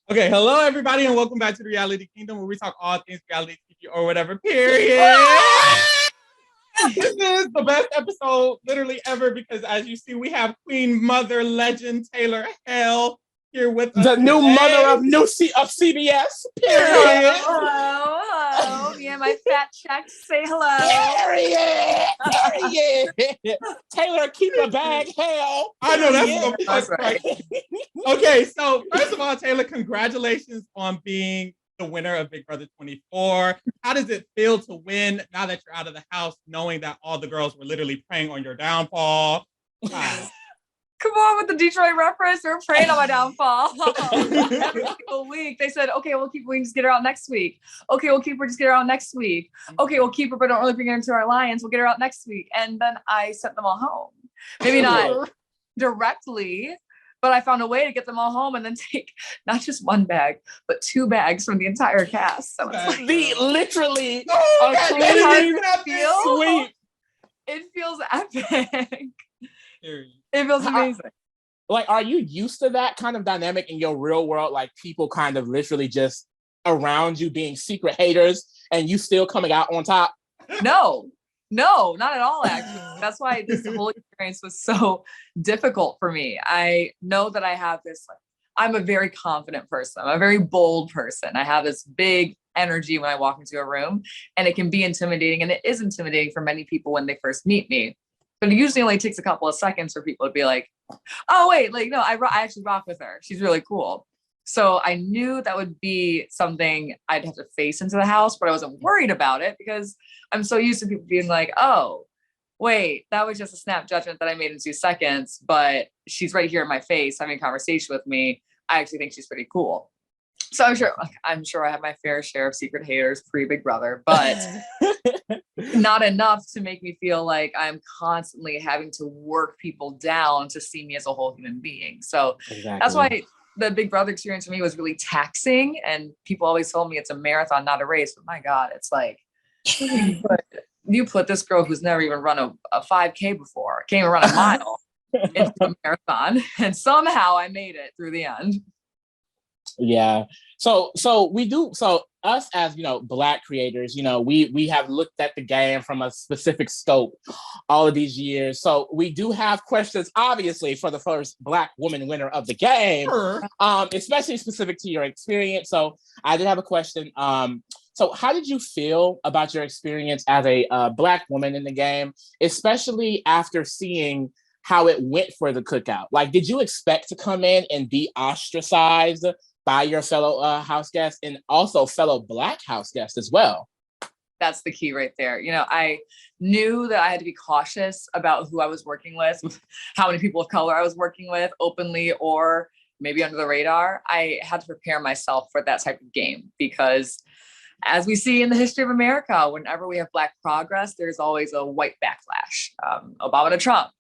Okay, hello everybody, and welcome back to the Reality Kingdom, where we talk all things reality TV or whatever. Period. This is the best episode literally ever because, as you see, we have Queen Mother legend Taylor Hale here with us. The new today. mother of CBS. Period. Hello. Yeah, my fat checks say hello. Period. Taylor, keep a bag. Hell. I know that's right. Okay, so first of all, Taylor, congratulations on being the winner of Big Brother 24. How does it feel to win now that you're out of the house, knowing that all the girls were literally preying on your downfall? Come on with the Detroit reference. They're preying on my downfall. Every single week. They said, okay, we can just get her out next week. Okay, we'll keep her, just get her out next week. Okay, we'll keep her, but don't really bring her into our alliance. We'll get her out next week. And then I sent them all home. Maybe not directly, but I found a way to get them all home and then take not just one bag, but 2 bags from the entire cast. So it's like, literally a clean sweep. It feels epic. It feels amazing. Like, are you used to that kind of dynamic in your real world? Like, people kind of literally just around you being secret haters and you still coming out on top? No, not at all, actually. That's why this whole experience was so difficult for me. I know that I have this, I'm a very confident person. I'm a very bold person. I have this big energy when I walk into a room, and it can be intimidating, and it is intimidating for many people when they first meet me. But it usually only takes a couple of seconds for people to be like, oh, wait, like, no, I actually rock with her. She's really cool. So I knew that would be something I'd have to face into the house, but I wasn't worried about it because I'm so used to people being like, oh, wait, that was just a snap judgment that I made in 2 seconds, but she's right here in my face having a conversation with me. I actually think she's pretty cool. So I'm sure I have my fair share of secret haters pre-Big Brother, but not enough to make me feel like I'm constantly having to work people down to see me as a whole human being. So That's why the Big Brother experience for me was really taxing. And people always told me it's a marathon, not a race. But my God, it's like you put this girl who's never even run a 5K before, can't even run a mile into a marathon. And somehow I made it through the end. Yeah. So us as, Black creators, we have looked at the game from a specific scope all of these years. So we do have questions, obviously, for the first Black woman winner of the game, especially specific to your experience. So I did have a question. So how did you feel about your experience as a Black woman in the game, especially after seeing how it went for the cookout? Like, did you expect to come in and be ostracized by your fellow house guests and also fellow Black house guests as well? That's the key right there. I knew that I had to be cautious about who I was working with, how many people of color I was working with, openly or maybe under the radar. I had to prepare myself for that type of game because, as we see in the history of America, whenever we have Black progress, there's always a white backlash. Obama to Trump.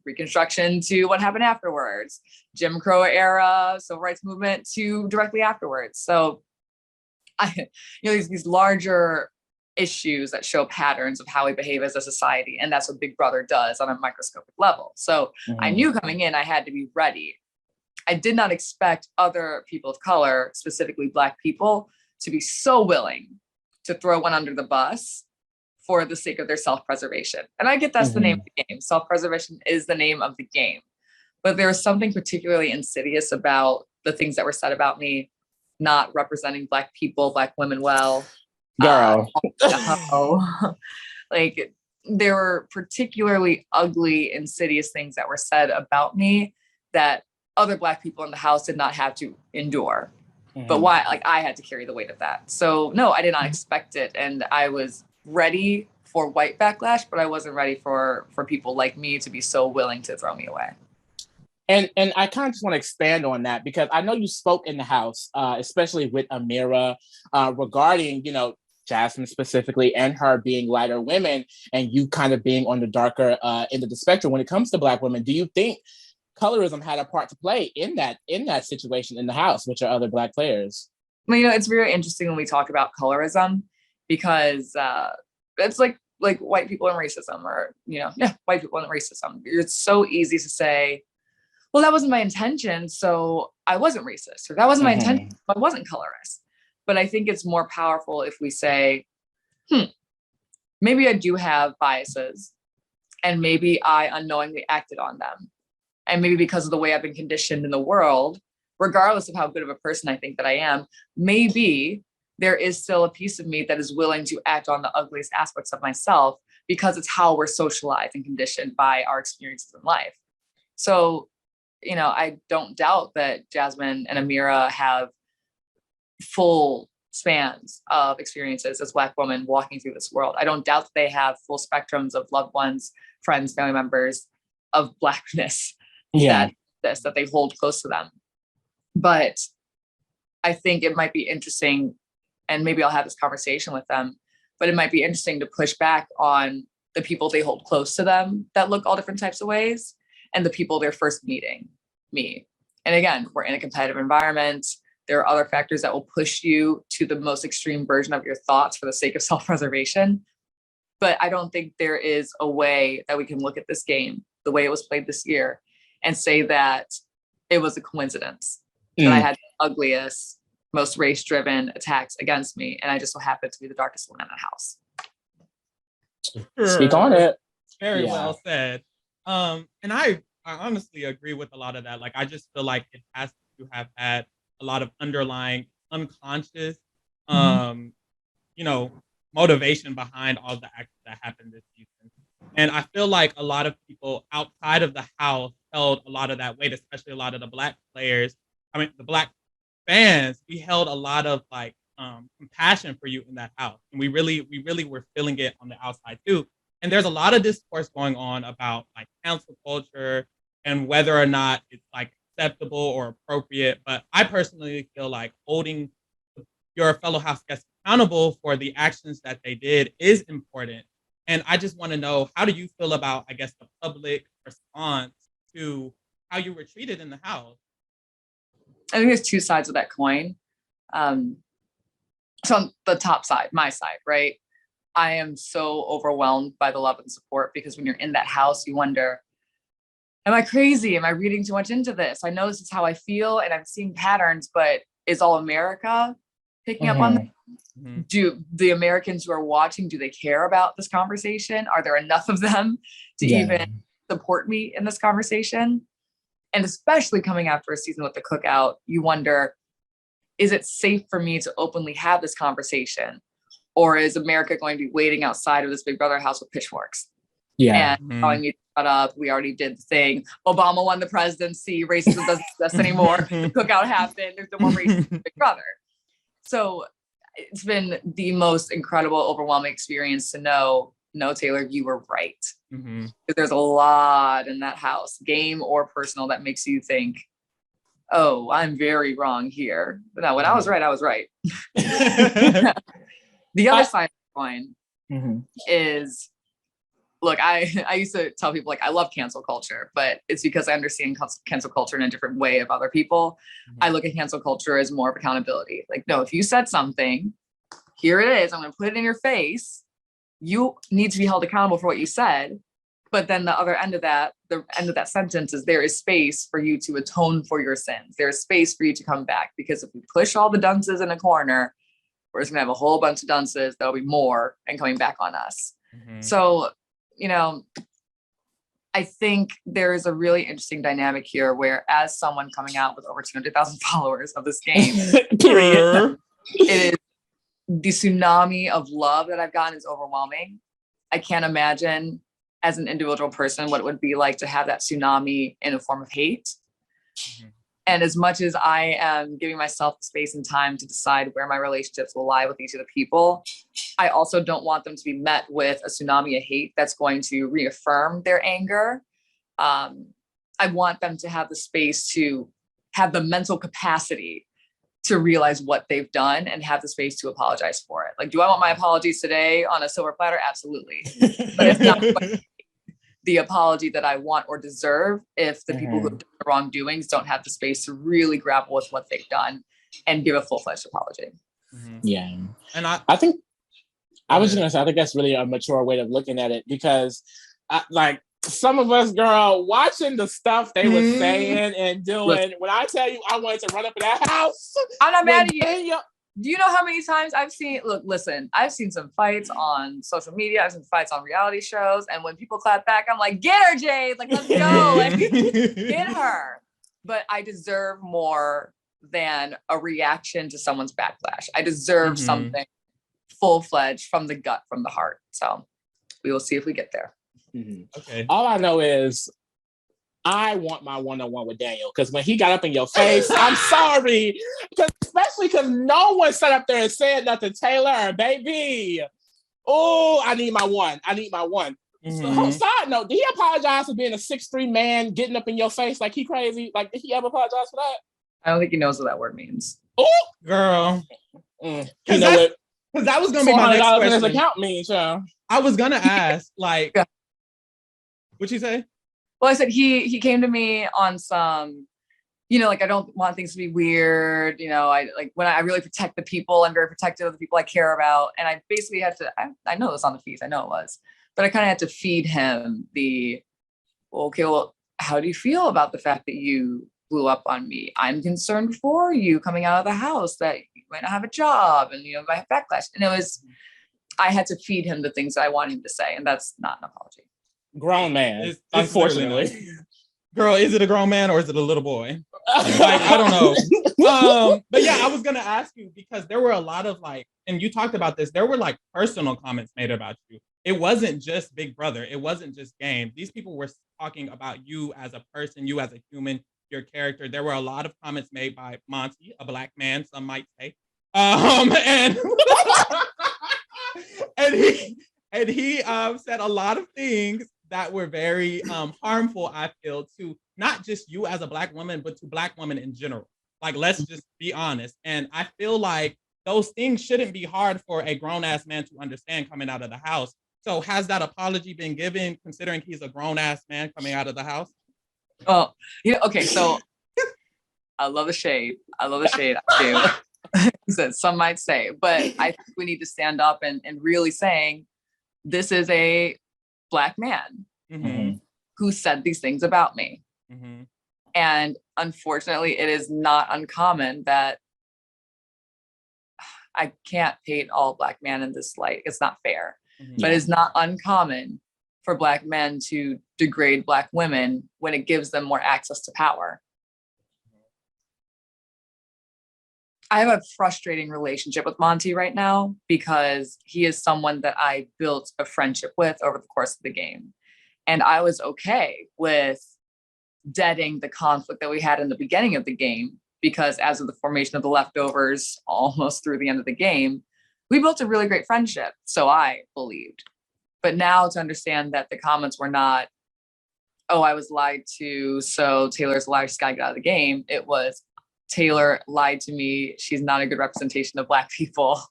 Reconstruction to what happened afterwards, Jim Crow era, civil rights movement to directly afterwards. So these larger issues that show patterns of how we behave as a society. And that's what Big Brother does on a microscopic level. So I knew coming in, I had to be ready. I did not expect other people of color, specifically Black people, to be so willing to throw one under the bus for the sake of their self-preservation. And I get that's the name of the game. Self-preservation is the name of the game. But there was something particularly insidious about the things that were said about me, not representing Black people, Black women well. Girl. Like, there were particularly ugly, insidious things that were said about me that other Black people in the house did not have to endure. But why? Like, I had to carry the weight of that. So no, I did not expect it. And I was ready for white backlash, but I wasn't ready for people like me to be so willing to throw me away. And I kind of just want to expand on that because I know you spoke in the house, especially with Amira, regarding, Jasmine specifically and her being lighter women and you kind of being on the darker end of the spectrum when it comes to Black women. Do you think colorism had a part to play in that situation in the house with your other Black players? Well, it's very interesting when we talk about colorism because it's like white people and racism or, white people and racism. It's so easy to say, well, that wasn't my intention, so I wasn't racist, or that wasn't my intention, so I wasn't colorist. But I think it's more powerful if we say, maybe I do have biases, and maybe I unknowingly acted on them. And maybe because of the way I've been conditioned in the world, regardless of how good of a person I think that I am, maybe there is still a piece of me that is willing to act on the ugliest aspects of myself, because it's how we're socialized and conditioned by our experiences in life. So, I don't doubt that Jasmine and Amira have full spans of experiences as Black women walking through this world. I don't doubt that they have full spectrums of loved ones, friends, family members of Blackness that they hold close to them. But I think it might be interesting, and maybe I'll have this conversation with them, but it might be interesting to push back on the people they hold close to them that look all different types of ways, and the people they're first meeting, me. And again, we're in a competitive environment. There are other factors that will push you to the most extreme version of your thoughts for the sake of self-preservation. But I don't think there is a way that we can look at this game, the way it was played this year, and say that it was a coincidence that I had the ugliest, most race-driven attacks against me, and I just so happened to be the darkest one in that house. Speak on it. Very well said. And I honestly agree with a lot of that. Like, I just feel like it has to have had a lot of underlying unconscious, motivation behind all the actions that happened this season. And I feel like a lot of people outside of the house held a lot of that weight, especially a lot of the Black players. The Black fans, we held a lot of compassion for you in that house. And we really were feeling it on the outside too. And there's a lot of discourse going on about like cancel culture and whether or not it's like acceptable or appropriate. But I personally feel like holding your fellow house guests accountable for the actions that they did is important. And I just want to know, how do you feel about, I guess, the public response to how you were treated in the house? I think there's two sides of that coin. So on the top side, my side, right? I am so overwhelmed by the love and support, because when you're in that house, you wonder, am I crazy? Am I reading too much into this? I know this is how I feel and I'm seeing patterns, but is all America picking up on that? Do the Americans who are watching, do they care about this conversation? Are there enough of them to even support me in this conversation? And especially coming after a season with the cookout, you wonder, is it safe for me to openly have this conversation? Or is America going to be waiting outside of this Big Brother house with pitchforks? And telling me to shut up, we already did the thing. Obama won the presidency, racism doesn't exist anymore. The cookout happened, there's no more racism in Big Brother. So it's been the most incredible, overwhelming experience to know, no, Taylor, you were right. There's a lot in that house, game or personal, that makes you think, oh, I'm very wrong here. But no, when I was right, I was right. The other side of the coin is, look, I used to tell people, like, I love cancel culture, but it's because I understand cancel culture in a different way of other people. I look at cancel culture as more of accountability. Like, no, if you said something, here it is, I'm going to put it in your face. You need to be held accountable for what you said. But then the other end of that, the end of that sentence is, there is space for you to atone for your sins. There's space for you to come back. Because if we push all the dunces in a corner, we're just gonna have a whole bunch of dunces that'll be more and coming back on us. So, I think there is a really interesting dynamic here where, as someone coming out with over 200,000 followers of this game, it is, the tsunami of love that I've gotten is overwhelming. I can't imagine as an individual person what it would be like to have that tsunami in a form of hate. And as much as I am giving myself space and time to decide where my relationships will lie with each of the people, I also don't want them to be met with a tsunami of hate that's going to reaffirm their anger. I want them to have the space to have the mental capacity to realize what they've done and have the space to apologize for it. Like, do I want my apologies today on a silver platter? Absolutely. But it's not the apology that I want or deserve if the people who've done the wrongdoings don't have the space to really grapple with what they've done and give a full-fledged apology. Yeah. And I think I was just gonna say, I think that's really a mature way of looking at it, because some of us, girl, watching the stuff they were Mm. saying and doing. Listen. When I tell you, I wanted to run up in that house. I'm not mad at you. Daniel, Do you know how many times I've seen, look, listen, I've seen some fights on social media. I've seen fights on reality shows. And when people clap back, I'm like, get her, Jade. Like, let's go. Like, get her. But I deserve more than a reaction to someone's backlash. I deserve something full-fledged from the gut, from the heart. So we will see if we get there. Okay. All I know is I want my one-on-one with Daniel, because when he got up in your face, I'm sorry, especially because no one sat up there and said nothing. Taylor, baby, oh, I need my one. So, side note, did he apologize for being a 6'3" man getting up in your face like he crazy? Like, did he ever apologize for that? I don't think he knows what that word means. Oh, girl. You know what? Because that was going to be my next $400 in question. his account means, yeah. I was going to ask, like, what'd you say? Well, I said he came to me on some, like, I don't want things to be weird. I like when I really protect the people. I'm very protective of the people I care about. And I basically had to, I know it was on the feast. I know it was, but I kind of had to feed him okay, well, how do you feel about the fact that you blew up on me? I'm concerned for you coming out of the house that you might not have a job and, my backlash. And I had to feed him the things that I want him to say. And that's not an apology. Grown man, It's unfortunately. Girl, is it a grown man or is it a little boy? Like, I don't know. But yeah, I was gonna ask you because there were a lot of and you talked about this, there were personal comments made about you. It wasn't just Big Brother, it wasn't just game. These people were talking about you as a person, you as a human, your character. There were a lot of comments made by Monty, a Black man, some might say. And and he said a lot of things that were very harmful, I feel, to not just you as a Black woman, but to Black women in general. Like, let's just be honest. And I feel like those things shouldn't be hard for a grown-ass man to understand coming out of the house. So has that apology been given, considering he's a grown-ass man coming out of the house? Well, okay, so I love the shade. I do. So some might say, but I think we need to stand up and really saying, this is a Black man who said these things about me. And unfortunately, it is not uncommon that I can't paint all Black men in this light. It's not fair, but it's not uncommon for Black men to degrade Black women when it gives them more access to power. I have a frustrating relationship with Monty right now because he is someone that I built a friendship with over the course of the game. And I was okay with deading the conflict that we had in the beginning of the game, because as of the formation of the leftovers, almost through the end of the game, we built a really great friendship. So I believed. But now to understand that the comments were not, oh, I was lied to, so Taylor's a liar, she's gotta get out of the game. It was, Taylor lied to me. She's not a good representation of Black people.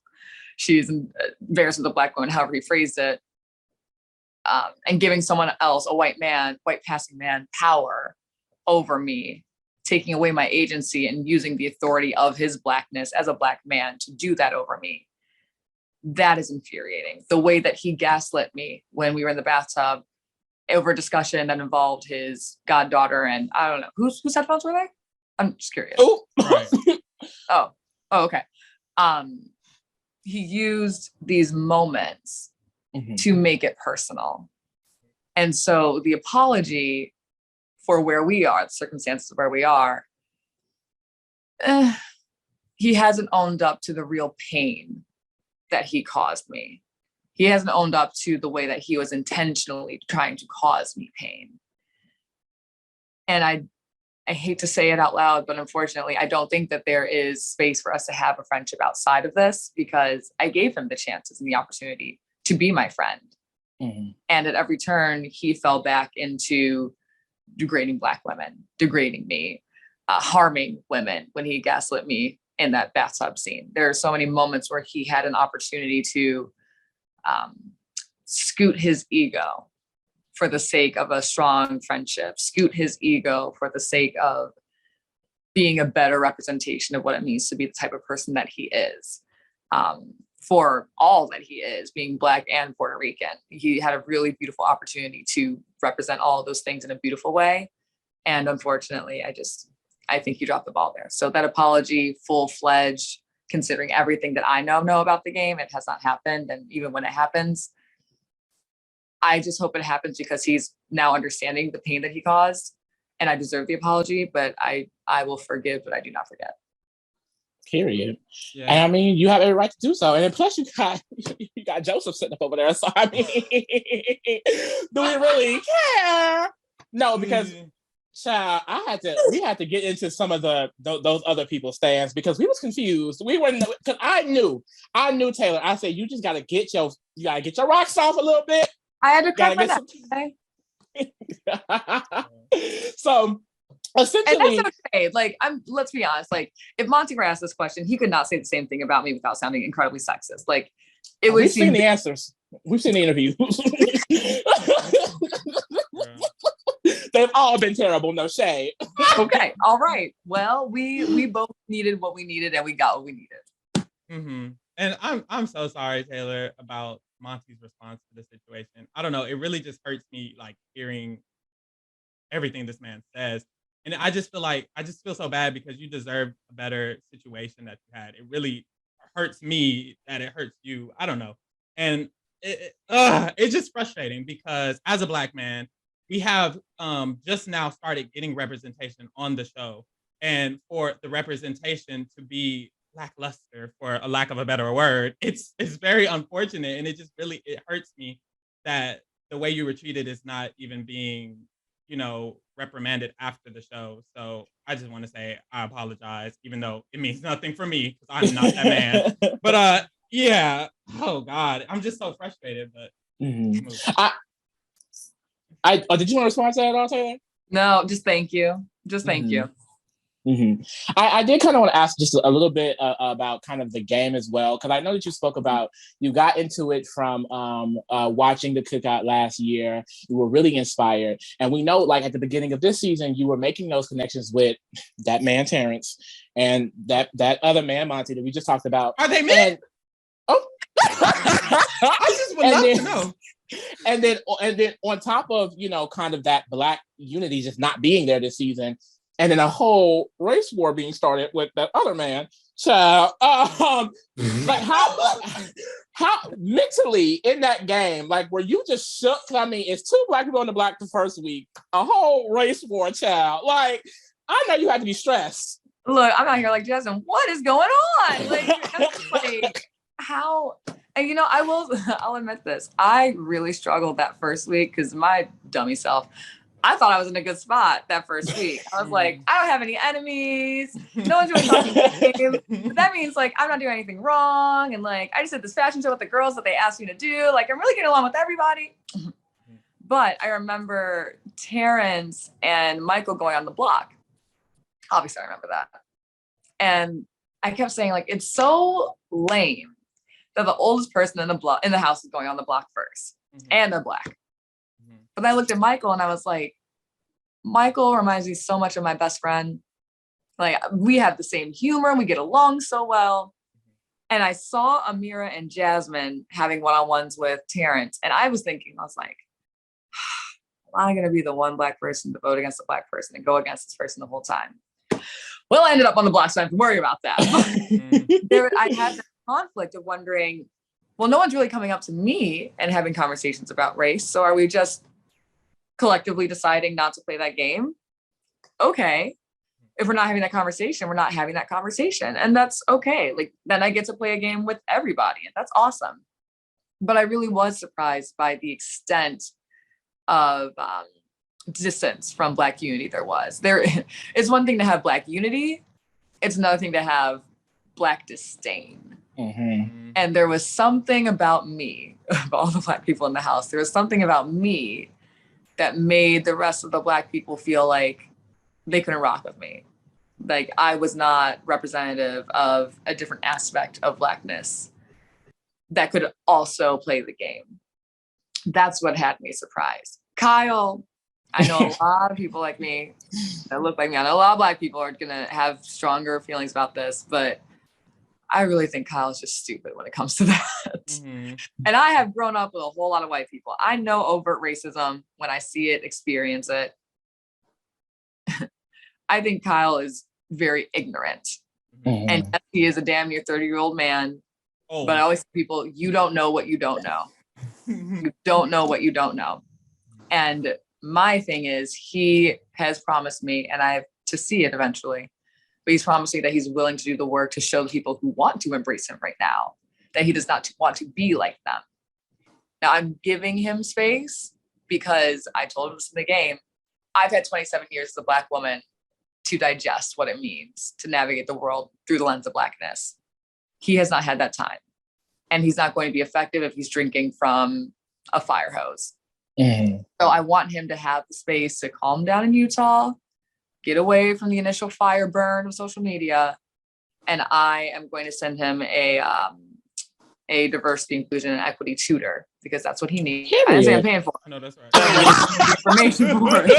She's embarrassed with a Black woman, however he phrased it. And giving someone else, a white passing man, power over me, taking away my agency and using the authority of his Blackness as a Black man to do that over me. That is infuriating. The way that he gaslit me when we were in the bathtub over a discussion that involved his goddaughter and I don't know, whose headphones were they? I'm just curious. Oh, right. Oh, okay. He used these moments to make it personal. And so the apology for where we are, the circumstances of where we are, he hasn't owned up to the real pain that he caused me. He hasn't owned up to the way that he was intentionally trying to cause me pain. And I hate to say it out loud, but unfortunately, I don't think that there is space for us to have a friendship outside of this, because I gave him the chances and the opportunity to be my friend. And at every turn, he fell back into degrading Black women, degrading me, harming women when he gaslit me in that bathtub scene. There are so many moments where he had an opportunity to scoot his ego for the sake of a strong friendship, scoot his ego for the sake of being a better representation of what it means to be the type of person that he is. for all that he is, being Black and Puerto Rican. He had a really beautiful opportunity to represent all of those things in a beautiful way. And unfortunately, I think he dropped the ball there. So that apology, full-fledged, considering everything that I know about the game, it has not happened. And even when it happens, I just hope it happens because he's now understanding the pain that he caused, and I deserve the apology, but I will forgive, but I do not forget. Period. Yeah. And I mean, you have every right to do so. And then plus you got Joseph sitting up over there. So I mean, do we really care? No, because child, we had to get into some of those other people's stands because we was confused. We were because I knew Taylor. I said, you gotta get your rocks off a little bit. I had to crack my neck. So essentially, and that's okay. Like, let's be honest. Like, if Monty were asked this question, he could not say the same thing about me without sounding incredibly sexist. Like, it would. We've seen the answers. We've seen the interviews. They've all been terrible. No shade. Okay. All right. Well, we both needed what we needed, and we got what we needed. Mm-hmm. And I'm so sorry, Taylor, about Monty's response to the situation. I don't know. It really just hurts me, like, hearing everything this man says. And I just feel so bad because you deserve a better situation that you had. It really hurts me that it hurts you. I don't know. And it's just frustrating because as a Black man, we have just now started getting representation on the show. And for the representation to be lackluster, for a lack of a better word, it's very unfortunate. And it hurts me that the way you were treated is not even being, reprimanded after the show. So I just want to say I apologize, even though it means nothing for me because I'm not that man. But yeah. Oh God, I'm just so frustrated. But mm-hmm. Did you want to respond to that at all, Taylor? No, just thank you. Just thank mm-hmm. you. Mm-hmm. I did kind of want to ask just a little bit about kind of the game as well, because I know that you spoke about you got into it from watching the cookout last year. You were really inspired, and we know, like at the beginning of this season, you were making those connections with that man Terrence and that other man Monty that we just talked about. Are they men? I just would love to know. And then on top of kind of that Black unity just not being there this season. And then a whole race war being started with that other man. Child, like how mentally in that game, like were you just shook? I mean, it's 2 Black people on the block the first week, a whole race war, child. Like, I know you had to be stressed. Look, I'm out here like, Jasmine, what is going on? Like how? And I'll admit this. I really struggled that first week because my dummy self, I thought I was in a good spot that first week. I was like, I don't have any enemies. No one's really talking to me. But that means like I'm not doing anything wrong. And like I just did this fashion show with the girls that they asked me to do. Like I'm really getting along with everybody. But I remember Terrence and Michael going on the block. Obviously, I remember that. And I kept saying, like, it's so lame that the oldest person in the house is going on the block first. And they're Black. But then I looked at Michael and I was like, Michael reminds me so much of my best friend. Like we have the same humor. We get along so well. And I saw Amira and Jasmine having one-on-ones with Terrence. And I was thinking, I was like, am I going to be the one Black person to vote against a Black person and go against this person the whole time? Well, I ended up on the block, so I don't have to worry about that. I had the conflict of wondering, well, no one's really coming up to me and having conversations about race. So are we just collectively deciding not to play that game? Okay. If we're not having that conversation, we're not having that conversation. And that's okay. Like then I get to play a game with everybody and that's awesome. But I really was surprised by the extent of distance from Black unity there was. There is one thing to have Black unity. It's another thing to have Black disdain. Mm-hmm. And there was something about me, of all the Black people in the house, there was something about me that made the rest of the Black people feel like they couldn't rock with me. Like I was not representative of a different aspect of Blackness that could also play the game. That's what had me surprised. Kyle, I know a lot of people like me that look like me. I know a lot of Black people are gonna have stronger feelings about this, but I really think Kyle's just stupid when it comes to that. Mm-hmm. And I have grown up with a whole lot of white people. I know overt racism when I see it, experience it. I think Kyle is very ignorant. Mhm. And yes, he is a damn near 30-year-old man. Oh. But I always tell people, you don't know what you don't know. You don't know what you don't know. And my thing is, he has promised me, and I have to see it eventually, but he's promised me that he's willing to do the work to show the people who want to embrace him right now that he does not want to be like them. Now I'm giving him space because I told him this in the game. I've had 27 years as a Black woman to digest what it means to navigate the world through the lens of Blackness. He has not had that time. And he's not going to be effective if he's drinking from a fire hose. Mhm. So I want him to have the space to calm down in Utah, get away from the initial fire burn of social media. And I am going to send him a diversity, inclusion, and equity tutor because that's what he needs. I didn't say I'm paying for it. I know that's right. Information for it.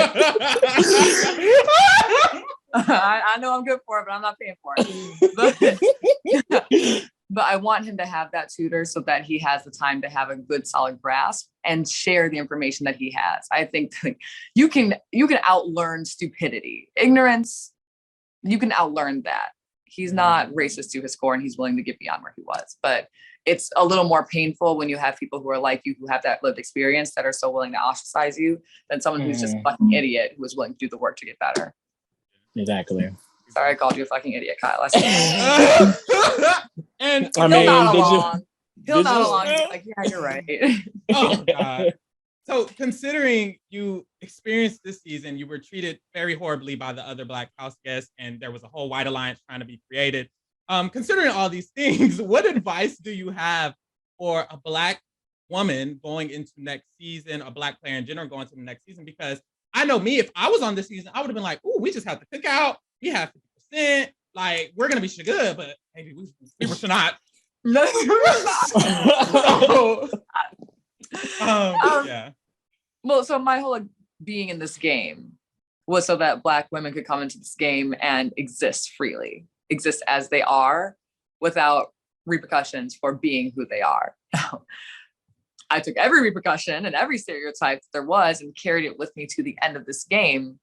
I know I'm good for it, but I'm not paying for it. But I want him to have that tutor so that he has the time to have a good, solid grasp and share the information that he has. I think you can outlearn stupidity, ignorance. You can outlearn that. He's not racist to his core, and he's willing to get beyond where he was. But it's a little more painful when you have people who are like you, who have that lived experience, that are so willing to ostracize you, than someone who's just a fucking idiot who is willing to do the work to get better. Exactly. Sorry, I called you a fucking idiot, Kyle. And I mean, He'll nod along. He's like, yeah, you're right. Oh God. So considering you experienced this season, you were treated very horribly by the other Black house guests, and there was a whole white alliance trying to be created. Considering all these things, what advice do you have for a Black woman going into next season, a Black player in general going into the next season? Because I know me, if I was on this season, I would have been like, "Ooh, we just have to cook out. We have 50%. Like, we're gonna be good, but maybe we should not." Yeah. Well, so my whole being in this game was so that Black women could come into this game and exist freely, exist as they are without repercussions for being who they are. I took every repercussion and every stereotype that there was and carried it with me to the end of this game.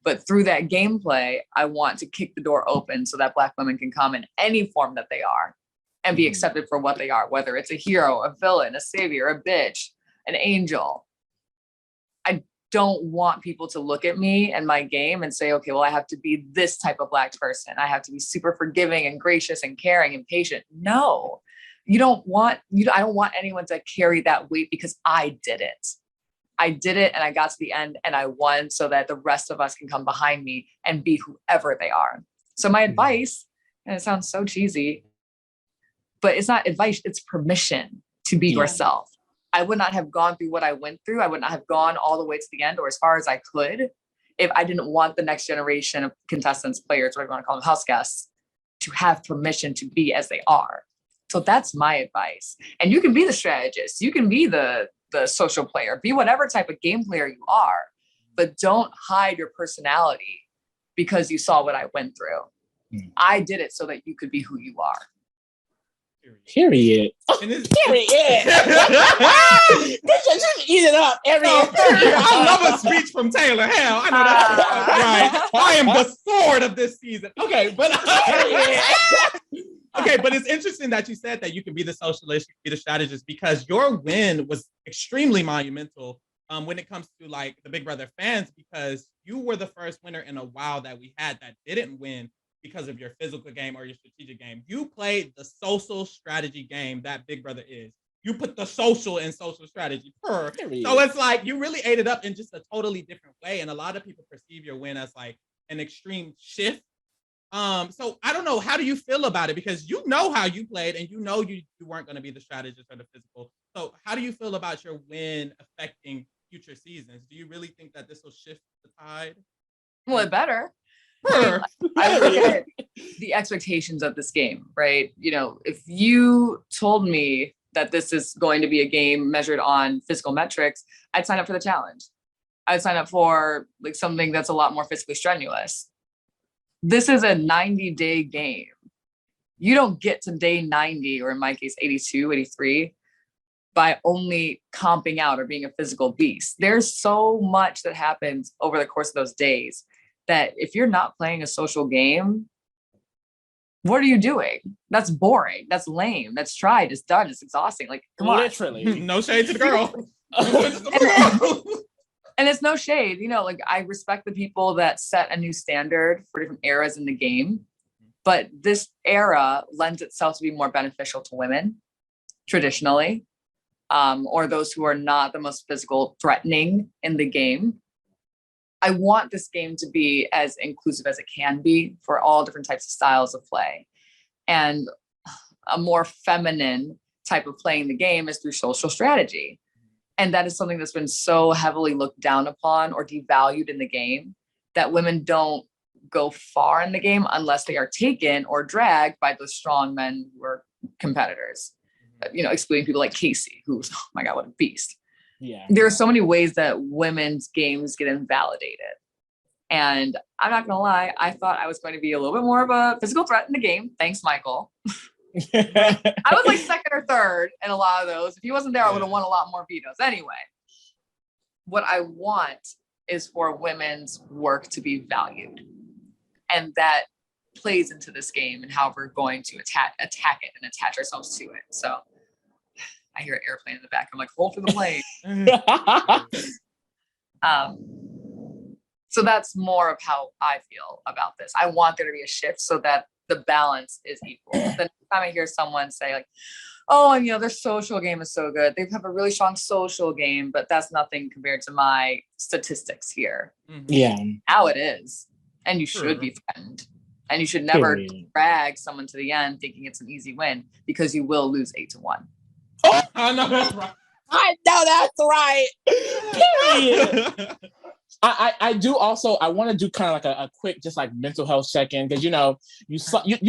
But through that gameplay, I want to kick the door open so that Black women can come in any form that they are and be accepted for what they are, whether it's a hero, a villain, a savior, a bitch, an angel. I don't want people to look at me and my game and say, okay, well, I have to be this type of Black person. I have to be super forgiving and gracious and caring and patient. No, I don't want anyone to carry that weight because I did it. I did it and I got to the end and I won so that the rest of us can come behind me and be whoever they are. So my advice, and it sounds so cheesy, but it's not advice, it's permission to be yourself. I would not have gone through what I went through. I would not have gone all the way to the end or as far as I could if I didn't want the next generation of contestants, players, whatever you want to call them, house guests, to have permission to be as they are. So that's my advice. And you can be the strategist. You can be the social player, be whatever type of game player you are, but don't hide your personality because you saw what I went through. I did it so that you could be who you are. Period. Period. Just eat it up. I love a speech from Taylor. Hell, I know that's right. I am the sword of this season. Okay, but but it's interesting that you said that you can be the socialist, you can be the strategist, because your win was extremely monumental when it comes to like the Big Brother fans, because you were the first winner in a while that we had that didn't win because of your physical game or your strategic game. You played the social strategy game that Big Brother is. You put the social in social strategy. So it's like you really ate it up in just a totally different way. And a lot of people perceive your win as like an extreme shift. So I don't know, how do you feel about it? Because you know how you played and you know you weren't going to be the strategist or the physical. So how do you feel about your win affecting future seasons? Do you really think that this will shift the tide? Well, it better. I look at the expectations of this game, right? You know, if you told me that this is going to be a game measured on physical metrics, I'd sign up for the challenge. I'd sign up for like something that's a lot more physically strenuous. This is a 90-day game. you don't get to day 90, or in my case, 82, 83, by only comping out or being a physical beast. There's so much that happens over the course of those days that if you're not playing a social game, what are you doing? That's boring. That's lame. That's tried. It's done. It's exhausting. Like, come on. Literally. No shade to the girl. And it's no shade, you know, like I respect the people that set a new standard for different eras in the game, but this era lends itself to be more beneficial to women traditionally, or those who are not the most physical threatening in the game. I want this game to be as inclusive as it can be for all different types of styles of play. And a more feminine type of playing the game is through social strategy. And that is something that's been so heavily looked down upon or devalued in the game that women don't go far in the game unless they are taken or dragged by those strong men who are competitors. You know, excluding people like Casey, who's, oh my God, what a beast. Yeah. There are so many ways that women's games get invalidated. And I'm not going to lie, I thought I was going to be a little bit more of a physical threat in the game. Thanks, Michael. I was like second or third in a lot of those. If he wasn't there, I would have won a lot more vetoes. Anyway, what I want is for women's work to be valued. And that plays into this game and how we're going to attack it and attach ourselves to it. So I hear an airplane in the back. I'm like, hold for the plane. So that's more of how I feel about this. I want there to be a shift so that the balance is equal. The next time I hear someone say like, oh, and you know, their social game is so good. They have a really strong social game, but that's nothing compared to my statistics here. Yeah. How it is. And you should be threatened. And you should never drag someone to the end thinking it's an easy win, because you will lose 8-1. Oh, I know that's right. I know that's right. Period. I do also, I want to do kind of like a quick, just like mental health check-in, because you know, you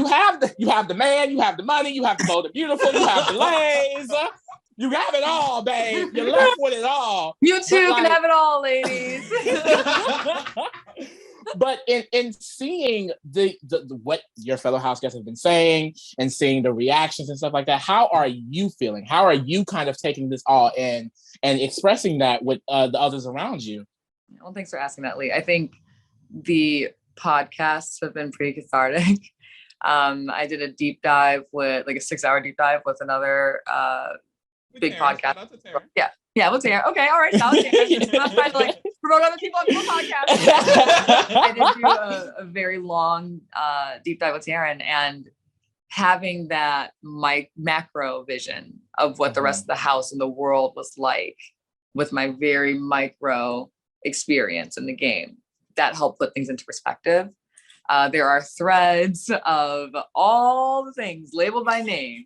have the man, you have the money, you have the bold and beautiful, you have the lays, you have it all, babe. You're left with it all. You too can have it all, ladies. But in seeing the what your fellow house guests have been saying and seeing the reactions and stuff like that, how are you feeling? How are you kind of taking this all in and expressing that with the others around you? Well, thanks for asking that, Lee. I think the podcasts have been pretty cathartic. I did a deep dive with like a 6-hour deep dive with another big podcast. Yeah, with Taryn. Okay, all right. I'm trying to like promote other people on the podcast. I did do a very long deep dive with Taryn, and having that macro vision of what the rest of the house and the world was like with my very micro experience in the game, that helped put things into perspective. There are threads of all the things labeled by name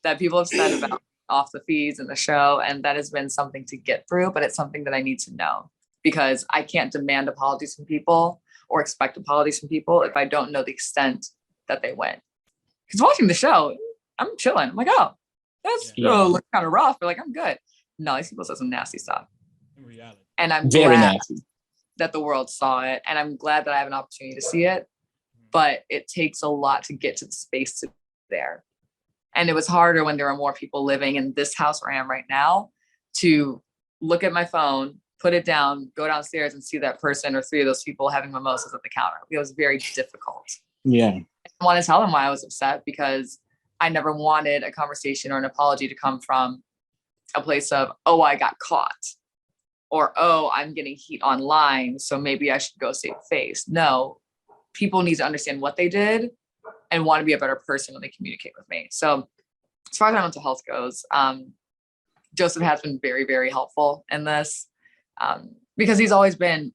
that people have said about off the feeds and the show, and that has been something to get through, but it's something that I need to know, because I can't demand apologies from people or expect apologies from people if I don't know the extent that they went. Because watching the show, I'm chilling. I'm like, oh, that's look kind of rough, but like, I'm good. No, these people said some nasty stuff. In reality. And I'm very glad nasty that the world saw it, and I'm glad that I have an opportunity to see it, but it takes a lot to get to the space to there. And it was harder when there were more people living in this house where I am right now to look at my phone, put it down, go downstairs and see that person or 3 of those people having mimosas at the counter. It was very difficult. Yeah. I want to tell them why I was upset, because I never wanted a conversation or an apology to come from a place of, oh, I got caught, or, oh, I'm getting heat online, so maybe I should go save face. No, people need to understand what they did and want to be a better person when they communicate with me. So as far as my mental health goes, Joseph has been very, very helpful in this, because he's always been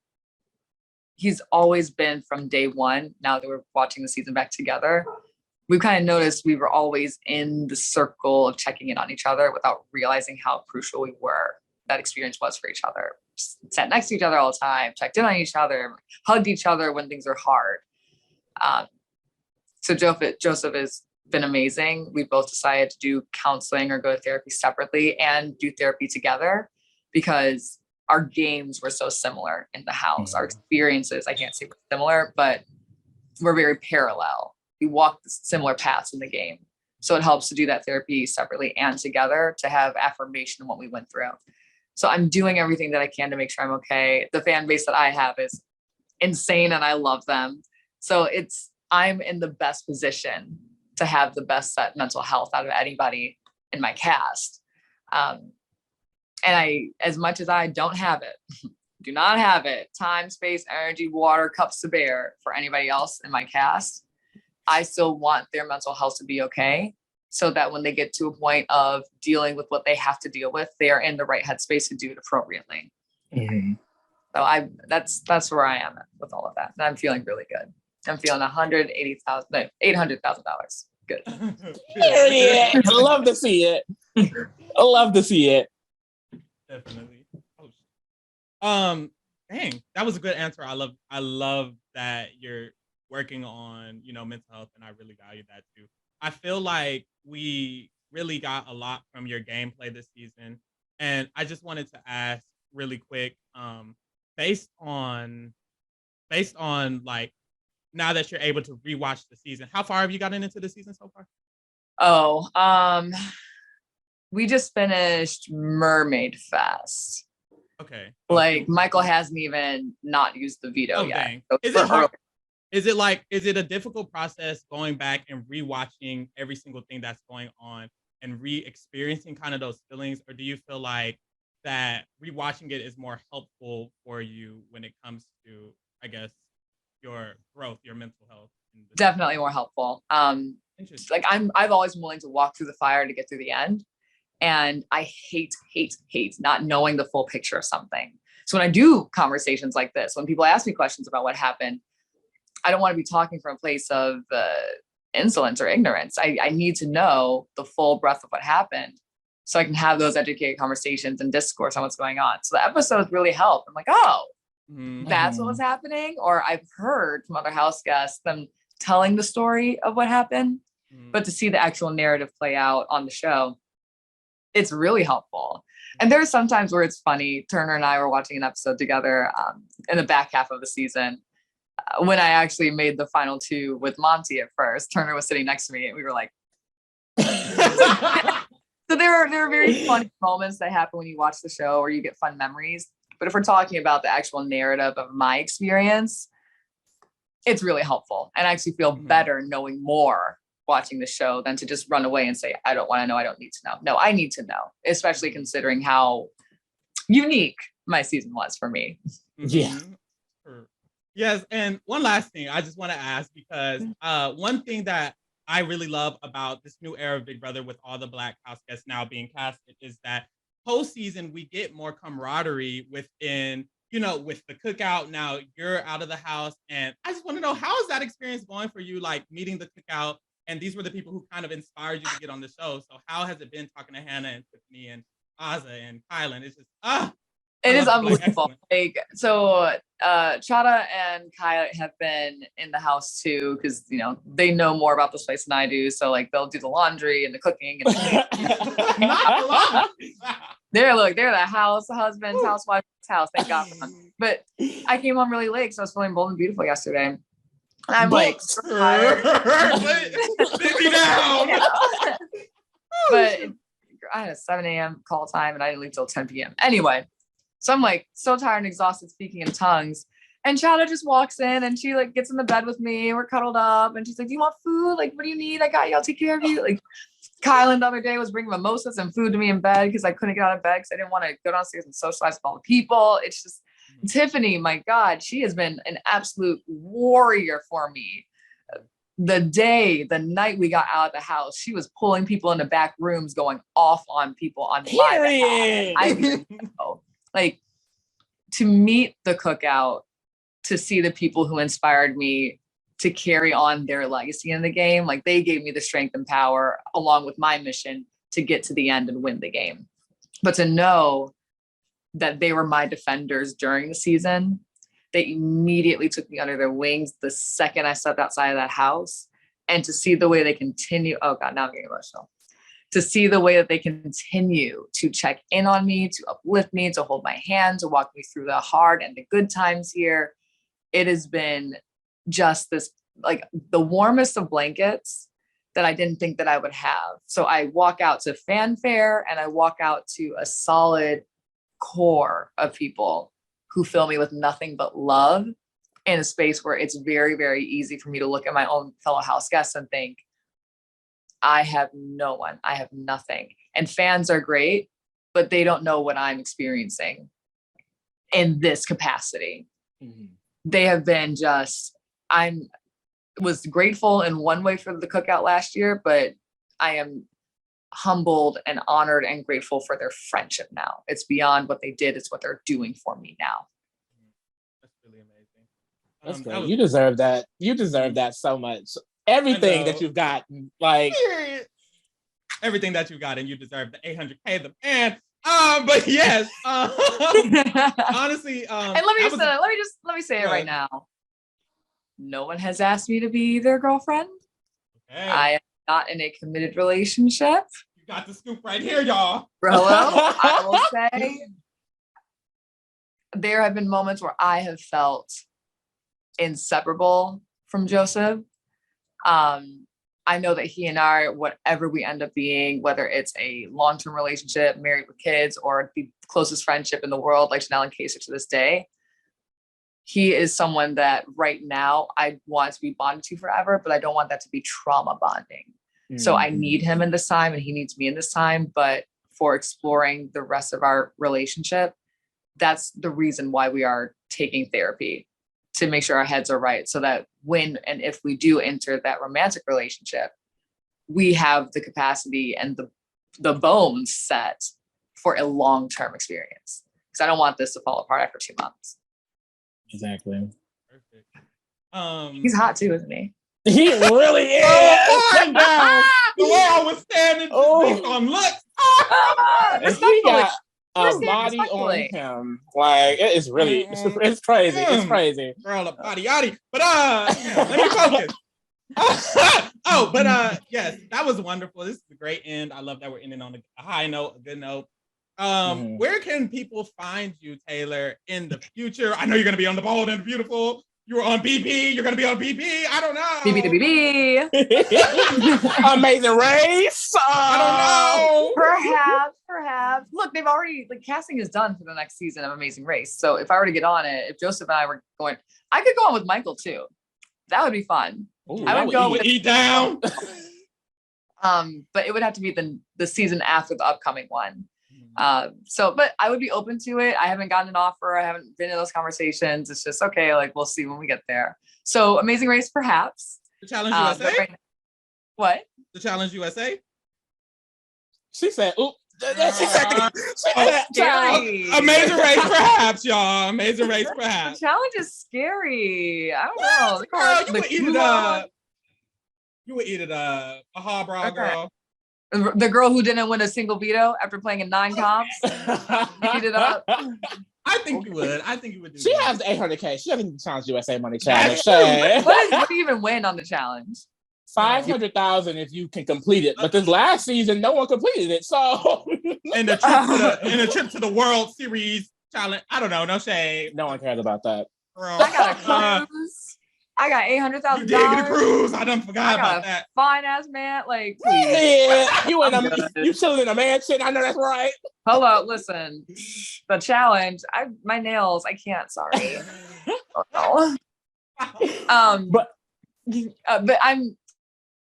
from day one. Now that we're watching the season back together, we've kind of noticed we were always in the circle of checking in on each other without realizing how crucial we were. That experience was for each other. Sat next to each other all the time, checked in on each other, hugged each other when things are hard. So Joseph has been amazing. We both decided to do counseling or go to therapy separately and do therapy together, because our games were so similar in the house. Our experiences, I can't say were similar, but we're very parallel. we walk similar paths in the game. So it helps to do that therapy separately and together to have affirmation of what we went through. So I'm doing everything that I can to make sure I'm okay. The fan base that I have is insane and I love them. So I'm in the best position to have the best mental health out of anybody in my cast. And as much as I don't have it, do not have it, time, space, energy, water, cups to bear for anybody else in my cast, I still want their mental health to be okay, so that when they get to a point of dealing with what they have to deal with, they are in the right headspace to do it appropriately. Mm-hmm. So that's where I am with all of that. And I'm feeling really good. I'm feeling $800,000 good. Yeah. I love to see it. I love to see it. Definitely. Oh, dang, that was a good answer. I love that you're working on, mental health, and I really value that too. I feel like we really got a lot from your gameplay this season, and I just wanted to ask really quick, based on like, now that you're able to rewatch the season, how far have you gotten into the season so far? Oh, we just finished Mermaid Fest. Okay. Like Michael hasn't even not used the veto yet. Dang. So is it hard? Is it a difficult process going back and rewatching every single thing that's going on and re-experiencing kind of those feelings? Or do you feel like that rewatching it is more helpful for you when it comes to, I guess, your growth, your mental health? Definitely more helpful. Like I've always been willing to walk through the fire to get through the end. And I hate not knowing the full picture of something. So when I do conversations like this, when people ask me questions about what happened, I don't want to be talking from a place of insolence or ignorance. I need to know the full breadth of what happened so I can have those educated conversations and discourse on what's going on. So the episodes really help. I'm like, oh, that's what was happening. Or I've heard from other house guests, them telling the story of what happened, but to see the actual narrative play out on the show, it's really helpful. And there's sometimes where it's funny. Turner and I were watching an episode together in the back half of the season when I actually made the final two with Monty at first. Turner was sitting next to me and we were like, so there are very funny moments that happen when you watch the show or you get fun memories. But if we're talking about the actual narrative of my experience, it's really helpful. And I actually feel better knowing more watching the show than to just run away and say, I don't want to know. I don't need to know. No, I need to know, especially considering how unique my season was for me. Yeah. Yes. And one last thing I just want to ask, because one thing that I really love about this new era of Big Brother with all the Black house guests now being casted is that postseason we get more camaraderie within, with the cookout. Now you're out of the house, and I just want to know, how is that experience going for you, like meeting the cookout? And these were the people who kind of inspired you to get on the show. So how has it been talking to Hannah and Tiffany and Aza and Kylan? It's just, it is unbelievable. Like, so Chada and Kaya have been in the house too, because they know more about this place than I do. So like they'll do the laundry and the cooking. And they're the house, the husband's housewife's house. Thank God for them. But I came home really late because I was feeling bold and beautiful yesterday. I'm like, tired. Sit me down. But I had a 7 a.m. call time and I didn't leave till 10 p.m. Anyway, so I'm like so tired and exhausted speaking in tongues. And Chada just walks in and she like gets in the bed with me. We're cuddled up and she's like, do you want food? Like, what do you need? I got you. I'll take care of you. Like, Kylan the other day was bringing mimosas and food to me in bed because I couldn't get out of bed because I didn't want to go downstairs and socialize with all the people. It's just, Tiffany, my God, she has been an absolute warrior for me. The night we got out of the house, she was pulling people into back rooms, going off on people on live. Like, to meet the cookout, to see the people who inspired me to carry on their legacy in the game, like they gave me the strength and power along with my mission to get to the end and win the game. But to know that they were my defenders during the season, they immediately took me under their wings the second I stepped outside of that house. And to see the way they continue, oh God, now I'm getting emotional. To see the way that they continue to check in on me, to uplift me, to hold my hand, to walk me through the hard and the good times here. It has been just this like the warmest of blankets that I didn't think that I would have. So I walk out to fanfare and I walk out to a solid core of people who fill me with nothing but love in a space where it's very, very easy for me to look at my own fellow house guests and think, I have no one, I have nothing. And fans are great, but they don't know what I'm experiencing in this capacity. Mm-hmm. They have been was grateful in one way for the cookout last year, but I am humbled and honored and grateful for their friendship now. It's beyond what they did. It's what they're doing for me now. That's really amazing. That's great. You deserve that. You deserve that so much. Everything that you've gotten, like everything that you've gotten, you deserve the 800K, the pants. But yes, honestly, and let me say it right now. No one has asked me to be their girlfriend. Okay. I am not in a committed relationship. You got the scoop right here, y'all. Hello, I will say there have been moments where I have felt inseparable from Joseph. I know that he and I, whatever we end up being, whether it's a long-term relationship, married with kids, or the closest friendship in the world, like Janelle and Casey to this day, he is someone that right now I want to be bonded to forever, but I don't want that to be trauma bonding. Mm-hmm. So I need him in this time and he needs me in this time. But for exploring the rest of our relationship, that's the reason why we are taking therapy, to make sure our heads are right, so that when and if we do enter that romantic relationship, we have the capacity and the bones set for a long-term experience. Because I don't want this to fall apart after 2 months. Exactly. Perfect. He's hot too, isn't he? He really is. Oh my the way I was standing based on looks. He got a body on him. Like, it is really, it's crazy. It's crazy. Girl, a body yaddy. But let me focus. Yes, that was wonderful. This is a great end. I love that we're ending on a high note, a good note. Where can people find you, Taylor, in the future? I know you're going to be on The Bold and the Beautiful. You were on BB. You're going to be on BB. I don't know. BB to BB. Amazing Race. I don't know. Perhaps. Look, they've already, casting is done for the next season of Amazing Race. So if I were to get on it, if Joseph and I were going, I could go on with Michael too. That would be fun. Ooh, I would go with Eat Down. But it would have to be the season after the upcoming one. But I would be open to it. I haven't gotten an offer. I haven't been in those conversations. It's just, okay, we'll see when we get there. So Amazing Race, perhaps. The Challenge USA? What? The Challenge USA? She said, oop. Scary. Amazing Race, perhaps, y'all. Amazing Race, perhaps. The challenge is scary. I don't know. Girl, you would eat it up. You would eat it up. A hard bra, girl. The girl who didn't win a single veto after playing in 9 comps. Eat it up. I think you would. I think you would do She that. has the 800K. She doesn't challenge USA Money Challenge. What do you even win on the challenge? 500,000 if you can complete it. But this last season, no one completed it. So and the trip to the World Series challenge. I don't know. No shade. No one cares about that. Girl, I got a cruise. I got $800,000. You did get a cruise. I done forgot about that. Fine ass man, please. Yeah, you chilling in a mansion. I know that's right. Hello, listen. The challenge. My nails. I can't. Sorry. Oh, no. But I'm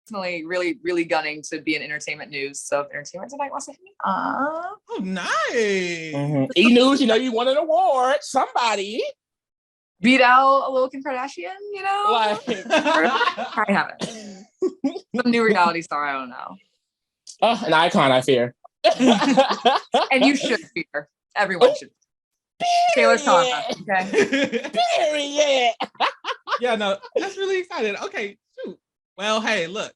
definitely really, really gunning to be in entertainment news. So if Entertainment Tonight wants to hit me up. Oh, nice. Mm-hmm. E-News, you won an award. Somebody beat out a little Kim Kardashian, I have it. Some new reality star, I don't know. An icon, I fear. And you should fear. Everyone should. Taylor's calling us, okay? Period. Yeah, no, that's really exciting. Okay, shoot. Well, hey, look,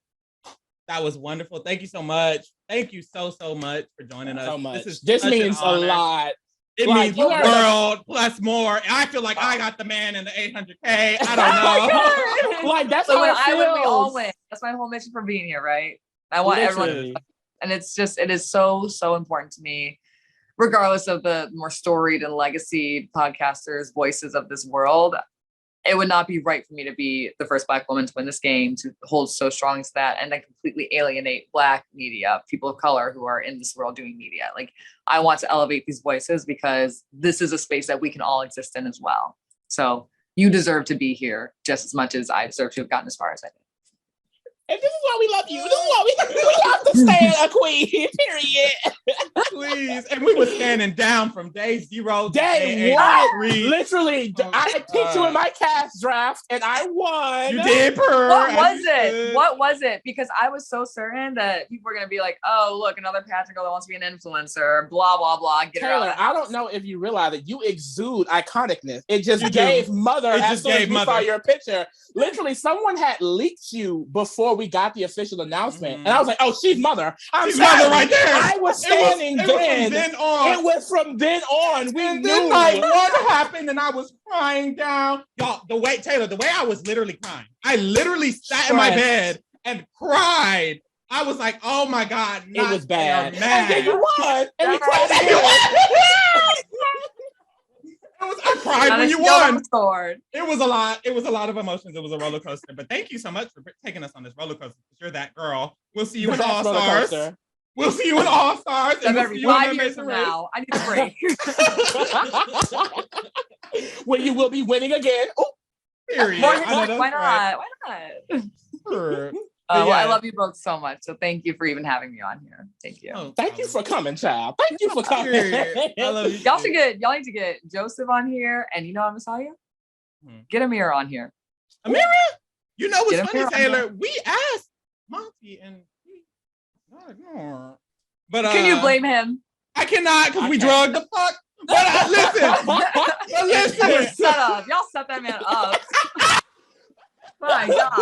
that was wonderful. Thank you so much. Thank you so much for joining us. So much. This means a lot. It means the world plus more. I feel like I got the man in the 800K. I don't know. That's how I win, we all win. That's my whole mission for being here, right? I want everyone, and it is so, so important to me, regardless of the more storied and legacy podcasters, voices of this world. it would not be right for me to be the first Black woman to win this game, to hold so strong to that, and then completely alienate Black media, people of color who are in this world doing media. Like, I want to elevate these voices because this is a space that we can all exist in as well. So you deserve to be here just as much as I deserve to have gotten as far as I did. And this is why we love you. This is why we have to stand a queen, period. Please. And we were standing down from day 0 to Day day one. 83. Literally, I picked you in my cast draft and I won. You did, purr. What was it? What was it? Because I was so certain that people were going to be like, oh, look, another Patrick girl that wants to be an influencer, blah, blah, blah. Get her out of Taylor, the I house. don't know if you realize that you exude iconicness. It just You gave do. mother It as just soon as gave we saw mother. your picture. Literally, someone had leaked you before we got the official announcement. And I was like, oh, she's mother. She's mother right there. I was standing It was then. from then on. It was from then on. We And knew. then like what happened, and I was crying down. Y'all, the way I was literally crying. I literally sat in my bed and cried. I was like, oh my God. It was bad. Mad. And then you won. And you cried And you won. I cried when you won. Sword. It was a lot. It was a lot of emotions. It was a roller coaster. But thank you so much for taking us on this roller coaster. You're that girl. We'll see you in All Stars. We'll see you in All Stars. That better be 5 years from now. I need a break. When you will be winning again. Oh, period. Why not? Why not? Sure. Well, I love you both so much. So thank you for even having me on here. Thank you. Oh, thank you for coming, child. Thank you for coming. I love you. Y'all need to get Joseph on here. And you know what I'm gonna tell you? Get Amira on here. Amira? You know what's Get funny, Amira on Taylor? here. We asked Monty and he got ignored. But Can you blame him? I cannot, because we drugged the fuck. But listen. Set up. Y'all set that man up. My God.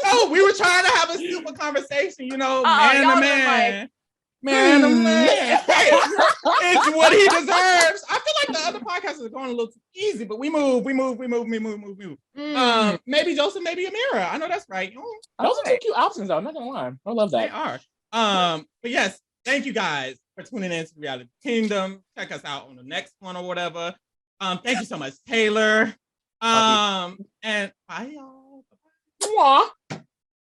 No, we were trying to have a super conversation, you know, man y'all to were man. Man to man. Hey, it's what he deserves. I feel like the other podcasts are going a little too easy, but we move. Maybe Joseph, maybe Amira. I know that's right. Those are two cute options, though. I'm not gonna lie. I love that. They are. But yes, thank you guys for tuning in to Reality Kingdom. Check us out on the next one or whatever. Thank you so much, Taylor. And bye, y'all. Mwah.